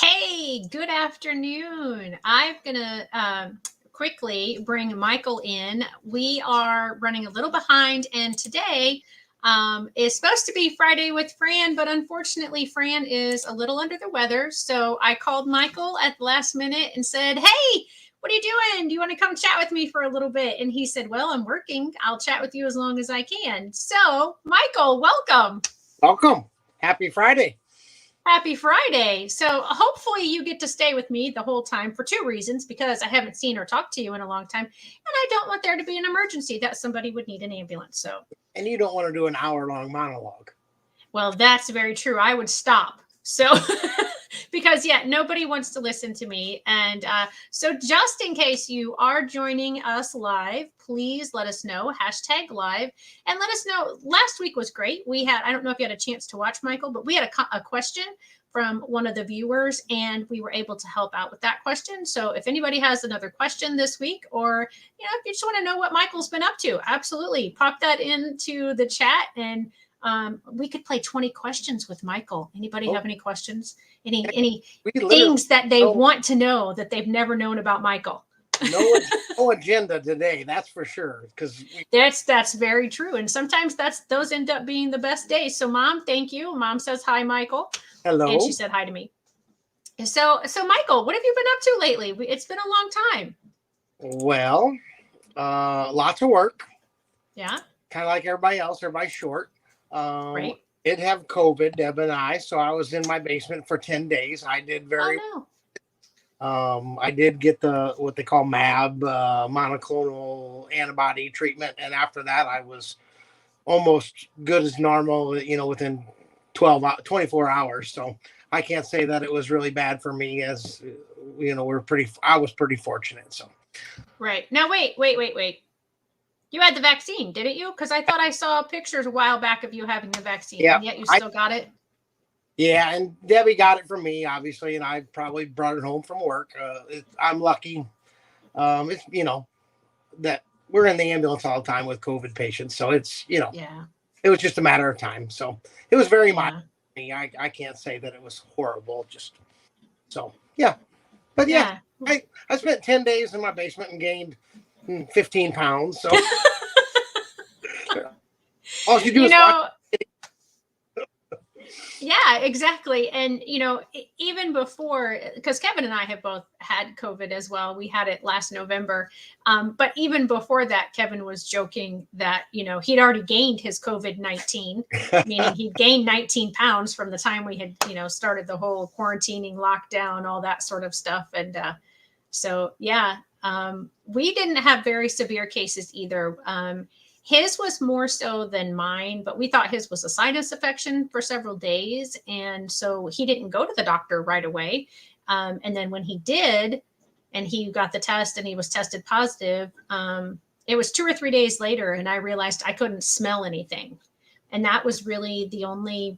Hey, good afternoon. I'm going to quickly bring Michael in. We are running a little behind, and today is supposed to be Friday with Fran, but unfortunately, Fran is a little under the weather. So I called Michael at the last minute and said, Hey, what are you doing? Do you want to come chat with me for a little bit? And he said, Well, I'm working. I'll chat with you as long as I can. So, Michael, welcome. Welcome. Happy Friday. Happy Friday. So hopefully you get to stay with me the whole time for two reasons, because I haven't seen or talked to you in a long time. And I don't want there to be an emergency that somebody would need an ambulance. So, And you don't want to do an hour-long monologue. well, that's very true. I would stop. So, because nobody wants to listen to me. And so just in case you are joining us live, please let us know, #live, and let us know. Last week was great. I don't know if you had a chance to watch, Michael, but we had a question from one of the viewers, and we were able to help out with that question. So if anybody has another question this week, or if you just want to know what Michael's been up to, absolutely pop that into the chat, and we could play 20 questions with Michael. Anybody have any questions? Any things that they want to know that they've never known about Michael? No agenda today, that's for sure. Because that's very true. And sometimes those end up being the best days. So Mom, thank you. Mom says hi, Michael. Hello. And she said hi to me. So Michael, what have you been up to lately? It's been a long time. Well, lots of work. Yeah. Kind of like everybody else. Everybody's short. Right. Did have COVID, Deb and I, so I was in my basement for 10 days. I did I did get what they call MAB, monoclonal antibody treatment, and after that I was almost good as normal, within 24 hours. So I can't say that it was really bad for me, as I was pretty fortunate. So right. Now wait. You had the vaccine, didn't you? Because I thought I saw pictures a while back of you having the vaccine. Yeah, and yet you still got it. Yeah, and Debbie got it from me, obviously, and I probably brought it home from work. I'm lucky. It's that we're in the ambulance all the time with COVID patients, so it's it was just a matter of time. So it was very mild for me. I can't say that it was horrible. But I spent 10 days in my basement and gained 15 pounds. So all you do is watch. Yeah, exactly. And, even before, because Kevin and I have both had COVID as well. We had it last November. But even before that, Kevin was joking that, he'd already gained his COVID-19, meaning he'd gained 19 pounds from the time we had, started the whole quarantining, lockdown, all that sort of stuff. And we didn't have very severe cases either. His was more so than mine, but we thought his was a sinus infection for several days. And so he didn't go to the doctor right away. And then when he did, and he got the test and he was tested positive, it was 2 or 3 days later, and I realized I couldn't smell anything. And that was really the only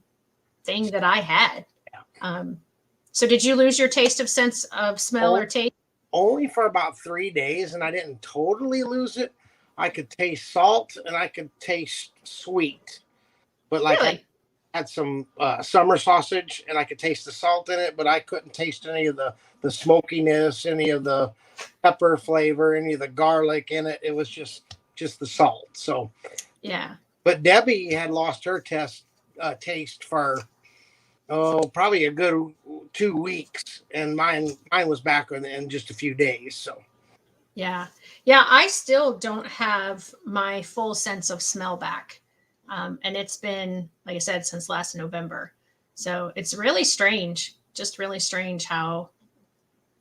thing that I had. So did you lose your sense of smell or taste? Only for about 3 days, and I didn't totally lose it. I could taste salt and I could taste sweet, but I had some summer sausage and I could taste the salt in it, but I couldn't taste any of the smokiness, any of the pepper flavor, any of the garlic in it. It was just the salt. So but Debbie had lost her taste for probably a good 2 weeks, and mine was back in just a few days. So I still don't have my full sense of smell back. And it's been, like I said, since last November. So it's really strange, just really strange how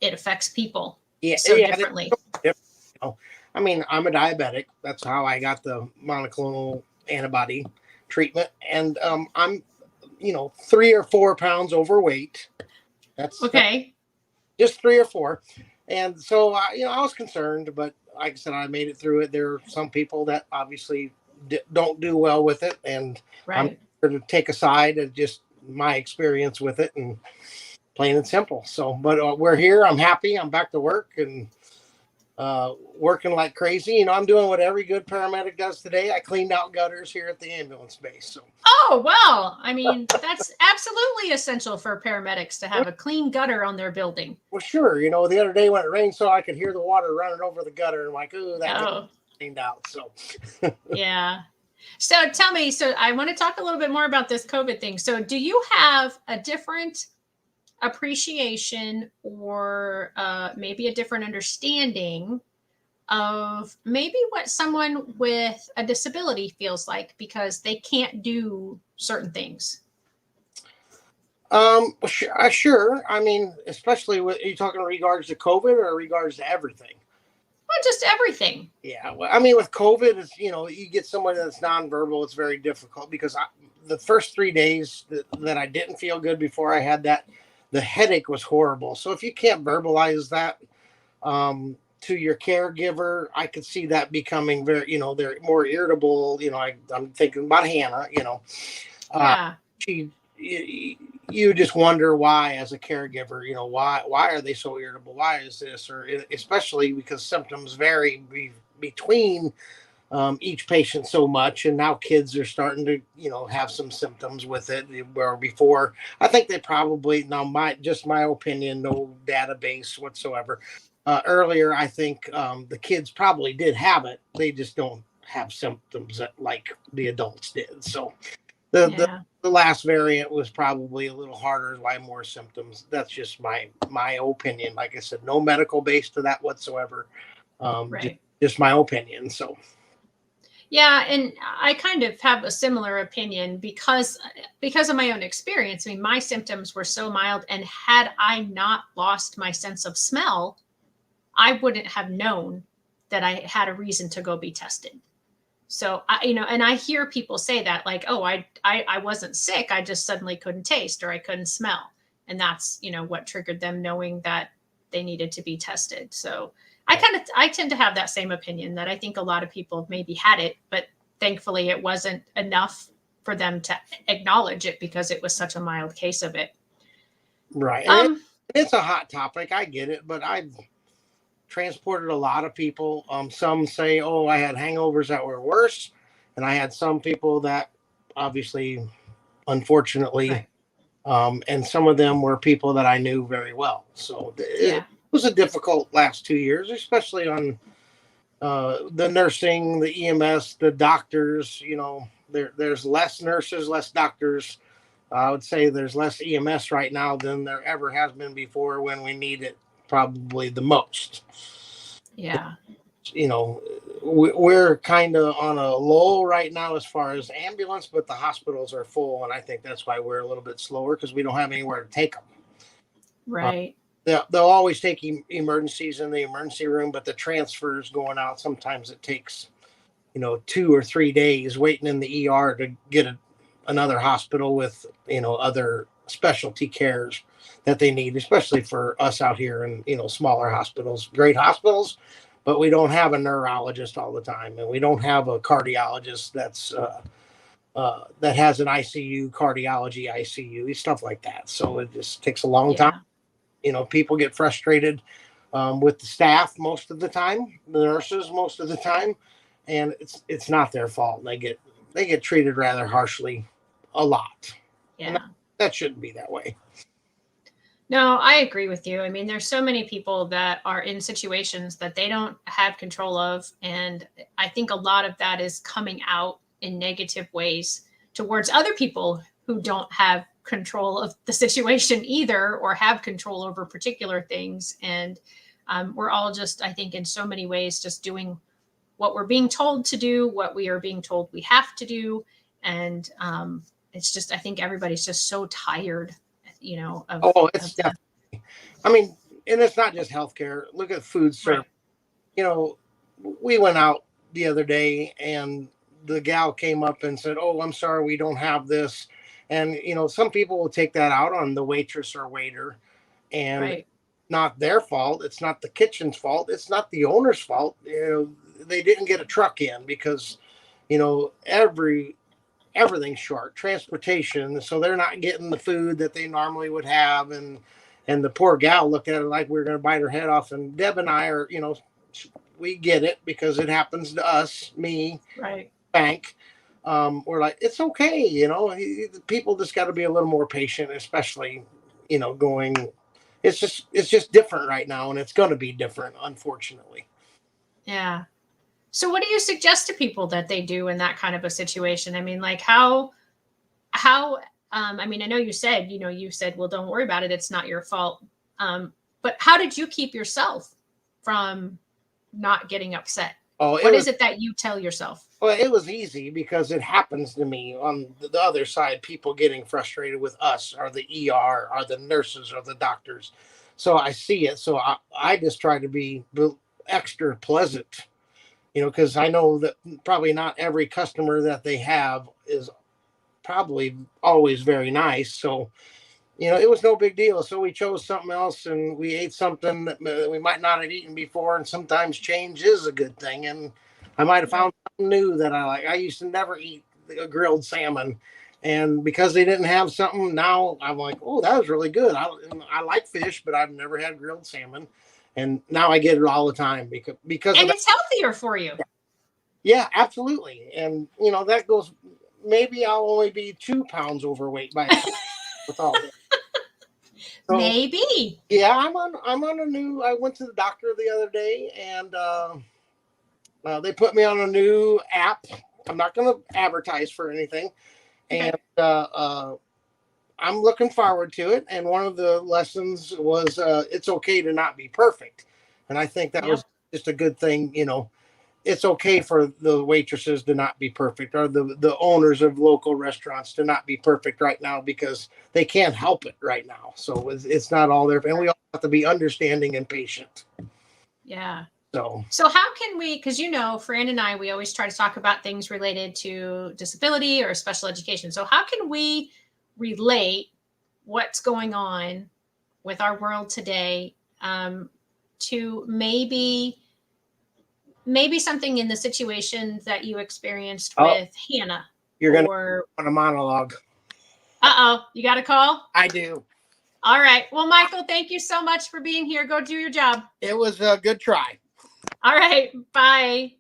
it affects people differently. I mean, I'm a diabetic. That's how I got the monoclonal antibody treatment. And I'm, 3 or 4 pounds overweight. That's okay. Just 3 or 4. And so, I was concerned, but like I said, I made it through it. There are some people that obviously don't do well with it, and I'm here to take a side of just my experience with it, and plain and simple. So, but we're here. I'm happy. I'm back to work, and working like crazy. I'm doing what every good paramedic does today. I cleaned out gutters here at the ambulance base. So. Oh, well, I mean, that's absolutely essential for paramedics to have a clean gutter on their building. Well, sure. The other day when it rained, so I could hear the water running over the gutter, and like, ooh, that cleaned out. So, yeah. So tell me, so I want to talk a little bit more about this COVID thing. So do you have a different appreciation or maybe a different understanding of maybe what someone with a disability feels like because they can't do certain things? Sure. I mean, especially are you talking in regards to COVID or regards to everything? Well, just everything. Yeah. Well, I mean, with COVID, it's, you get somebody that's nonverbal, it's very difficult because the first 3 days that I didn't feel good before I had that, the headache was horrible. So if you can't verbalize that to your caregiver, I could see that becoming very, they're more irritable. I'm thinking about Hannah, Yeah. You just wonder why, as a caregiver, why are they so irritable? Why is this? Or especially because symptoms vary between each patient so much, and now kids are starting to have some symptoms with it, where before I think they probably, now my opinion, no database whatsoever, earlier I think the kids probably did have it, they just don't have symptoms like the adults did. So the last variant was probably a little harder, why more symptoms. That's just my opinion. Like I said, no medical base to that whatsoever. Right. Just my opinion. So yeah, and I kind of have a similar opinion because of my own experience. I mean, my symptoms were so mild, and had I not lost my sense of smell, I wouldn't have known that I had a reason to go be tested. So and I hear people say that, like, oh, I wasn't sick, I just suddenly couldn't taste or I couldn't smell, and that's what triggered them knowing that they needed to be tested. So I tend to have that same opinion, that I think a lot of people maybe had it, but thankfully it wasn't enough for them to acknowledge it because it was such a mild case of it. Right. It's a hot topic. I get it, but I've transported a lot of people. Some say, oh, I had hangovers that were worse. And I had some people that obviously, unfortunately, right. And some of them were people that I knew very well. So it was a difficult last 2 years, especially on the nursing, the EMS, the doctors. There's less nurses, less doctors. I would say there's less EMS right now than there ever has been before, when we need it probably the most. Yeah. We're kind of on a lull right now as far as ambulance, but the hospitals are full, and I think that's why we're a little bit slower, because we don't have anywhere to take them. Right. They'll always take emergencies in the emergency room, but the transfers going out, sometimes it takes 2 or 3 days waiting in the ER to get another hospital with other specialty cares that they need, especially for us out here in smaller hospitals, great hospitals, but we don't have a neurologist all the time, and we don't have a cardiologist that has an ICU, cardiology ICU, stuff like that. So it just takes a long time. People get frustrated with the staff most of the time, the nurses most of the time, and it's not their fault. They get treated rather harshly a lot. Yeah. And that shouldn't be that way. No, I agree with you. I mean, there's so many people that are in situations that they don't have control of. And I think a lot of that is coming out in negative ways towards other people who don't have control of the situation either, or have control over particular things. And we're all just, I think, in so many ways, just doing what we're being told to do, what we are being told we have to do. And it's just, I think everybody's just so tired, it's definitely, I mean, and it's not just healthcare. Look at food service. Right. We went out the other day, and the gal came up and said, oh, I'm sorry, we don't have this. And, some people will take that out on the waitress or waiter, and not their fault. It's not the kitchen's fault. It's not the owner's fault. They didn't get a truck in because, everything's short, transportation, so they're not getting the food that they normally would have, and the poor gal looked at it like we were going to bite her head off. And Deb and I are we get it because it happens to us, me, Right. bank. We're like, it's okay, people just got to be a little more patient, especially, going, it's just different right now, and it's going to be different, unfortunately. Yeah. So what do you suggest to people that they do in that kind of a situation? I mean, like how I mean, I know you said, well, don't worry about it. It's not your fault. But how did you keep yourself from not getting upset? Oh, What is it that you tell yourself? well, it was easy because it happens to me on the other side. People getting frustrated with us, or the ER, or the nurses, or the doctors. So I see it. So I just try to be extra pleasant, because I know that probably not every customer that they have is probably always very nice. So, it was no big deal. So we chose something else, and we ate something that we might not have eaten before. And sometimes change is a good thing. And I might have found something new that I like. I used to never eat a grilled salmon. And because they didn't have something, now I'm like, oh, that was really good. I like fish, but I've never had grilled salmon. And now I get it all the time because of And that. it's healthier for you. Yeah, absolutely. And that goes, maybe I'll only be 2 pounds overweight by with all this. So Maybe. yeah, I'm on a new. I went to the doctor the other day, and they put me on a new app. I'm not going to advertise for anything, and Okay. I'm looking forward to it. And one of the lessons was it's okay to not be perfect, and I think that Yep. was just a good thing. It's okay for the waitresses to not be perfect, or the owners of local restaurants to not be perfect right now, because they can't help it right now. So it's not all there, and we all have to be understanding and patient. Yeah. So So how can we, because Fran and I, we always try to talk about things related to disability or special education. So how can we relate what's going on with our world today, to maybe something in the situation that you experienced oh, with Hannah? you're gonna Or want a monologue. you got a call? I do. All right. Well, Michael, thank you so much for being here. Go do your job. It was a good try. All right. Bye.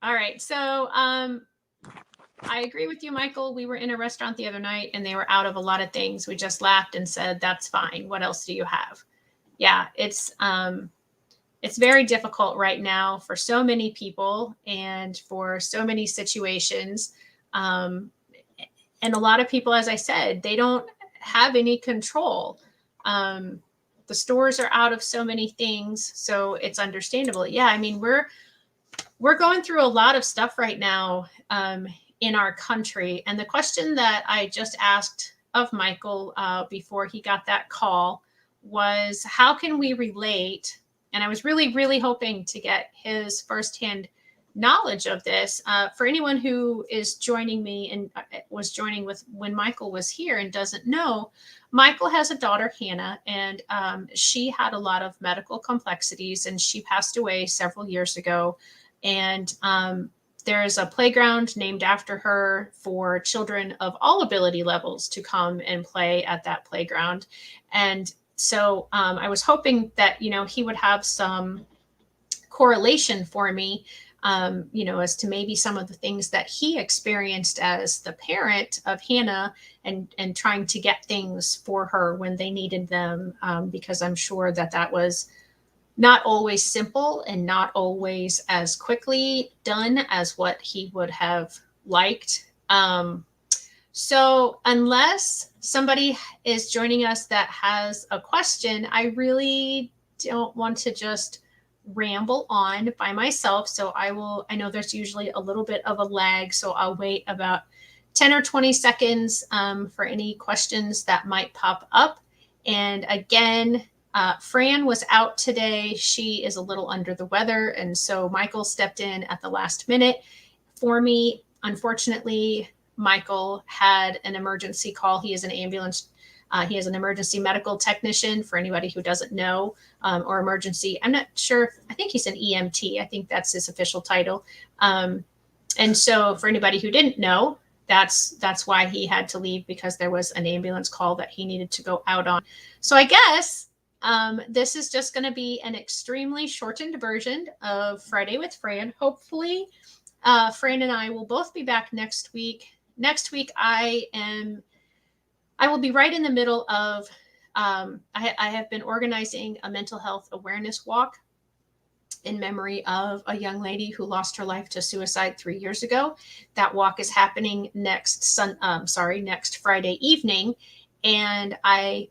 All right. So I agree with you, Michael. We were in a restaurant the other night and they were out of a lot of things. We just laughed and said, that's fine. What else do you have? Yeah, it's very difficult right now for so many people and for so many situations. And a lot of people, as I said, they don't have any control. The stores are out of so many things, so it's understandable. Yeah, I mean, we're going through a lot of stuff right now, in our country. And the question that I just asked of Michael before he got that call was, how can we relate? And I was really, really hoping to get his firsthand knowledge of this. For anyone who is joining me and was joining with when Michael was here and doesn't know, Michael has a daughter, Hannah, and she had a lot of medical complexities, and she passed away several years ago. And there is a playground named after her for children of all ability levels to come and play at that playground. And so I was hoping that, he would have some correlation for me, as to maybe some of the things that he experienced as the parent of Hannah, and trying to get things for her when they needed them, because I'm sure that was not always simple and not always as quickly done as what he would have liked. So unless somebody is joining us that has a question, I really don't want to just ramble on by myself. So I know there's usually a little bit of a lag, so I'll wait about 10 or 20 seconds for any questions that might pop up. And again, Fran was out today. She is a little under the weather. And so Michael stepped in at the last minute for me. Unfortunately, Michael had an emergency call. He is an ambulance. He is an emergency medical technician, for anybody who doesn't know, or emergency. I'm not sure. I think he's an EMT. I think that's his official title. And so for anybody who didn't know, that's why he had to leave, because there was an ambulance call that he needed to go out on. So I guess This is just going to be an extremely shortened version of Friday with Fran. Hopefully, Fran and I will both be back next week. Next week, I will be right in the middle of, I have been organizing a mental health awareness walk in memory of a young lady who lost her life to suicide 3 years ago. That walk is happening next Friday evening. And I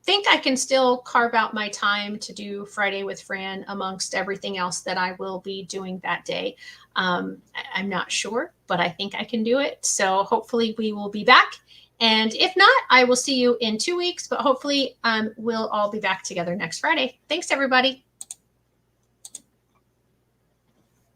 think I can still carve out my time to do Friday with Fran amongst everything else that I will be doing that day. I'm not sure, but I think I can do it. So hopefully we will be back. And if not, I will see you in 2 weeks, but hopefully we'll all be back together next Friday. Thanks, everybody.